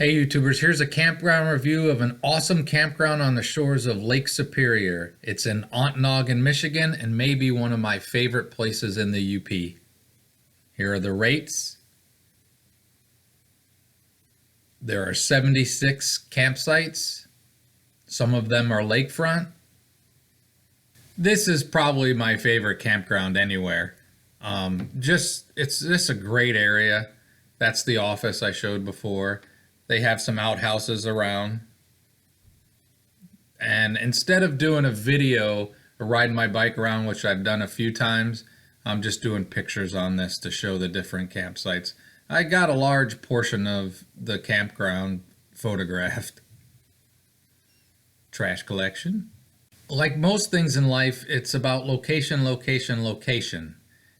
Hey YouTubers, here's a campground review of an awesome campground on the shores of Lake Superior. It's in Ontonagon, Michigan, and may be one of my favorite places in the UP. Here are the rates. There are 76 campsites. Some of them are lakefront. This is probably my favorite campground anywhere. It's just a great area. That's the office I showed before. They have some outhouses around. And instead of doing a video or riding my bike around, which I've done a few times, I'm just doing pictures on this to show the different campsites. I got a large portion of the campground photographed. Trash collection. Like most things in life, it's about location, location, location.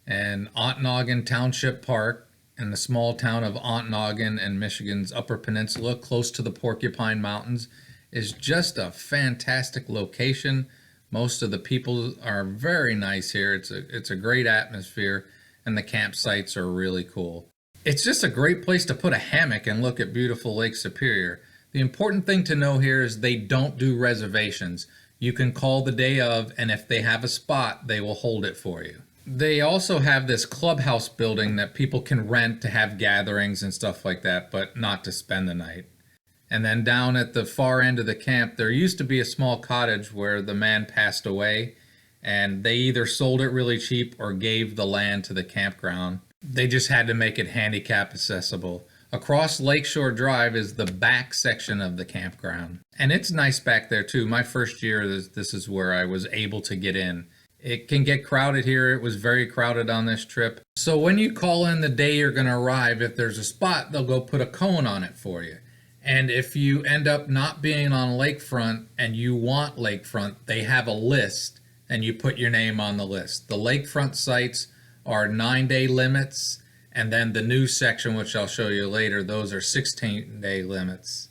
And Ontonagon Township Park in the small town of Ontonagon in Michigan's Upper Peninsula, close to the Porcupine Mountains, is just a fantastic location. Most of the people are very nice here. It's a great atmosphere, and the campsites are really cool. It's just a great place to put a hammock and look at beautiful Lake Superior. The important thing to know here is they don't do reservations. You can call the day of, and if they have a spot, they will hold it for you. They also have this clubhouse building that people can rent to have gatherings and stuff like that, but not to spend the night. And then down at the far end of the camp, there used to be a small cottage where the man passed away, and they either sold it really cheap or gave the land to the campground. They just had to make it handicap accessible. Across Lakeshore Drive is the back section of the campground. And it's nice back there too. My first year, this is where I was able to get in. It can get crowded here. It was very crowded on this trip. So when you call in the day you're going to arrive, if there's a spot, they'll go put a cone on it for you. And if you end up not being on lakefront and you want lakefront, they have a list and you put your name on the list. The lakefront sites are 9-day limits, and then the new section, which I'll show you later, those are 16-day limits.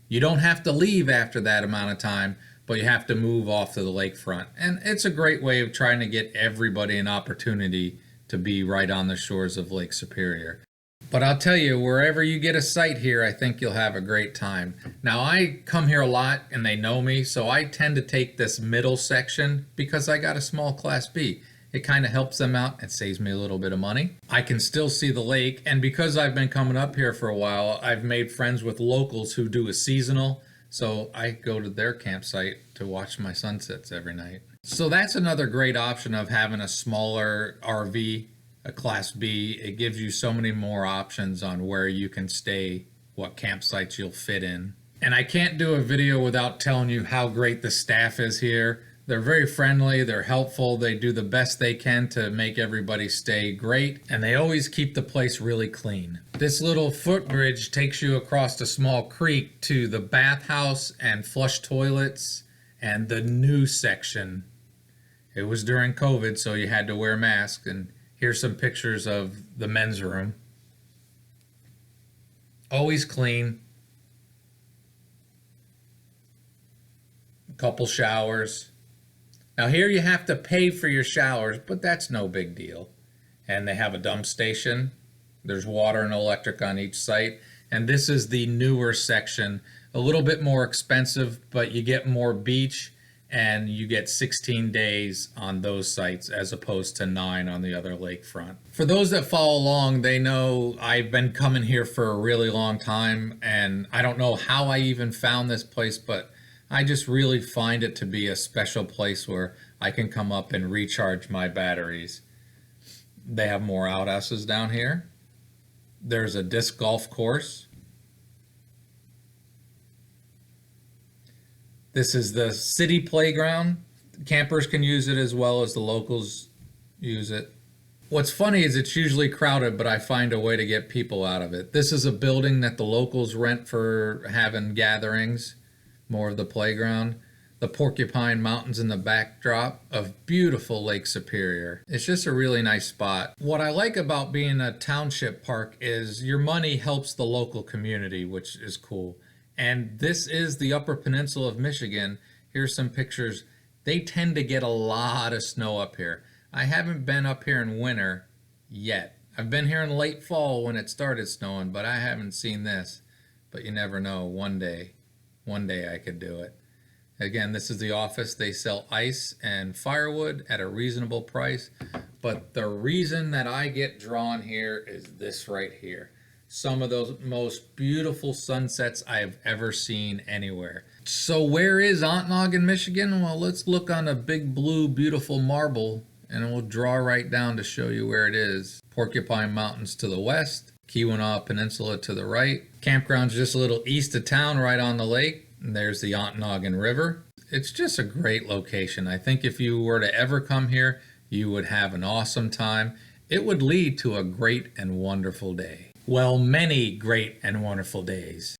You don't have to leave after that amount of time, but you have to move off to the lakefront. And it's a great way of trying to get everybody an opportunity to be right on the shores of Lake Superior. But I'll tell you, wherever you get a site here, I think you'll have a great time. Now, I come here a lot and they know me, so I tend to take this middle section because I got a small Class B. It kind of helps them out. It saves me a little bit of money. I can still see the lake, and because I've been coming up here for a while, I've made friends with locals who do a seasonal. So I go to their campsite to watch my sunsets every night. So that's another great option of having a smaller RV, a Class B. It gives you so many more options on where you can stay, what campsites you'll fit in. And I can't do a video without telling you how great the staff is here. They're very friendly, they're helpful, they do the best they can to make everybody stay great, and they always keep the place really clean. This little footbridge takes you across a small creek to the bathhouse and flush toilets and the new section. It was during COVID, so you had to wear masks, and here's some pictures of the men's room. Always clean. A couple showers. Now here you have to pay for your showers, but that's no big deal. And they have a dump station. There's water and electric on each site. And this is the newer section. A little bit more expensive, but you get more beach and you get 16 days on those sites as opposed to 9 on the other lakefront. For those that follow along, they know I've been coming here for a really long time, and I don't know how I even found this place, but I just really find it to be a special place where I can come up and recharge my batteries. They have more outhouses down here. There's a disc golf course. This is the city playground. Campers can use it as well as the locals use it. What's funny is it's usually crowded, but I find a way to get people out of it. This is a building that the locals rent for having gatherings. More of the playground. The Porcupine Mountains in the backdrop of beautiful Lake Superior. It's just a really nice spot. What I like about being a township park is your money helps the local community, which is cool. And this is the Upper Peninsula of Michigan. Here's some pictures. They tend to get a lot of snow up here. I haven't been up here in winter yet. I've been here in late fall when it started snowing, but I haven't seen this. but you never know. One day I could do it. Again, this is the office. They sell ice and firewood at a reasonable price. But the reason that I get drawn here is this right here. Some of those most beautiful sunsets I've ever seen anywhere. So where is Ontonagon, Michigan? Well, let's look on a big blue beautiful marble and we'll draw right down to show you where it is. Porcupine Mountains to the west, Keweenaw Peninsula to the right. Campground's just a little east of town right on the lake. And there's the Ontonagon River. It's just a great location. I think if you were to ever come here, you would have an awesome time. It would lead to a great and wonderful day. Well, many great and wonderful days.